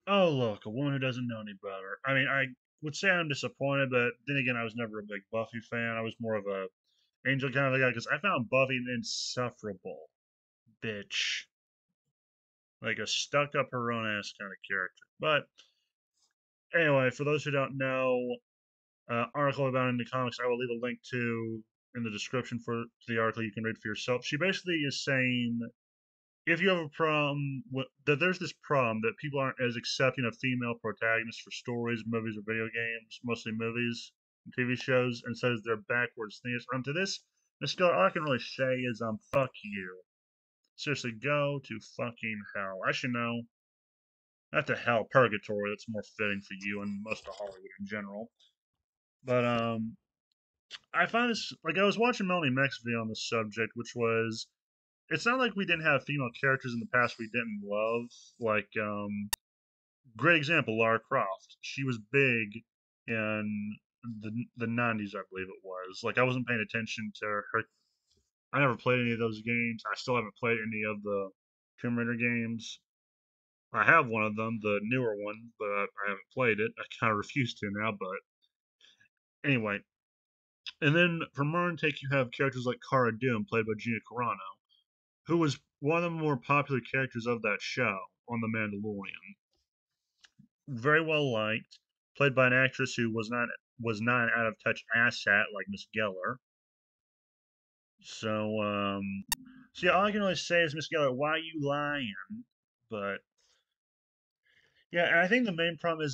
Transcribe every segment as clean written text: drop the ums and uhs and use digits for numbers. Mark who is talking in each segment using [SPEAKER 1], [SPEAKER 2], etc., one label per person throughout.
[SPEAKER 1] Oh, look, a woman who doesn't know any better. I mean, I would say I'm disappointed, but then again, I was never a big Buffy fan. I was more of a Angel kind of a guy because I found Buffy an insufferable bitch, like a stuck-up her own ass kind of character. But anyway, for those who don't know, article about it in the comics, I will leave a link to in the description for the article. You can read for yourself. She basically is saying if you have a problem that there's this problem that people aren't as accepting of female protagonists for stories, movies, or video games, mostly movies and TV shows, and says they're backwards things. To this, Miss Geller, all I can really say is fuck you. Seriously, go to fucking hell. I should know. Not to hell, purgatory. That's more fitting for you and most of Hollywood in general. But I find this like I was watching Melanie Meck's video on this subject, which was it's not like we didn't have female characters in the past we didn't love. Like great example, Lara Croft. She was big in the 90s, I believe it was. Like I wasn't paying attention to her. I never played any of those games. I still haven't played any of the Tomb Raider games. I have one of them, the newer one, but I haven't played it. I kind of refuse to now, but anyway. And then from Marin Take, you have characters like Cara Dune, played by Gina Carano, who was one of the more popular characters of that show on The Mandalorian. Very well liked, played by an actress who was not an out of touch asshat like Miss Geller. So so yeah, all I can really say is Miss Geller, why you lying? But yeah, and I think the problem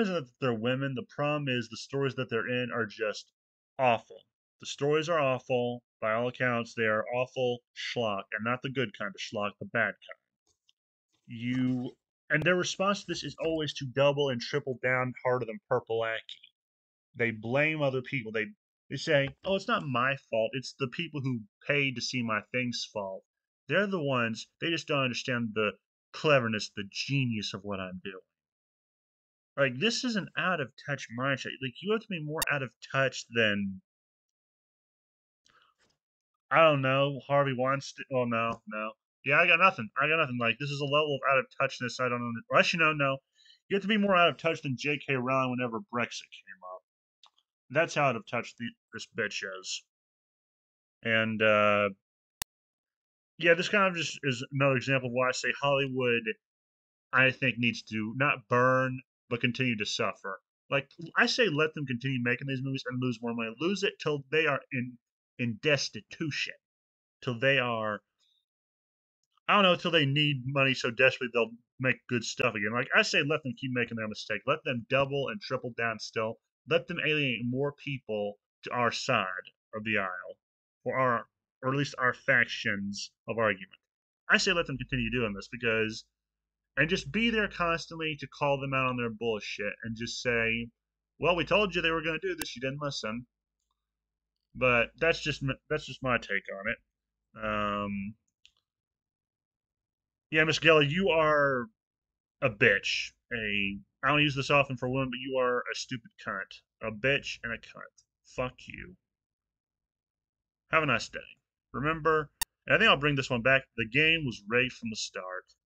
[SPEAKER 1] isn't that they're women. The problem is the stories that they're in are just awful. The stories are awful. By all accounts, they are awful schlock, and not the good kind of schlock, the bad kind. You and their response to this is always to double and triple down harder than Purple Aki. They blame other people. They say, "Oh, it's not my fault. It's the people who paid to see my thing's fault. They're the ones. They just don't understand the cleverness, the genius of what I'm doing." Like this is an out of touch mindset. Like you have to be more out of touch than I don't know Harvey Weinstein. Oh no, no. Yeah, I got nothing. I got nothing. Like this is a level of out of touchness I don't know. Well, actually, no, no. You have to be more out of touch than J.K. Rowling whenever Brexit came up. That's how out of touch this bitch is. And yeah, this kind of just is another example of why I say Hollywood I think needs to not burn but continue to suffer. Like I say, let them continue making these movies and lose more money. Lose it till they are in destitution, till they are I don't know, till they need money so desperately they'll make good stuff again. Like I say, let them keep making their mistake. Let them double and triple down still. Let them alienate more people to our side of the aisle, or at least our factions of argument. I say let them continue doing this because and just be there constantly to call them out on their bullshit and just say, "Well, we told you they were going to do this. You didn't listen." But that's just my take on it. Yeah, Miss Gelly, you are a bitch. I don't use this often for women, but you are a stupid cunt, a bitch, and a cunt. Fuck you. Have a nice day. Remember, and I think I'll bring this one back. The game was rigged from the start.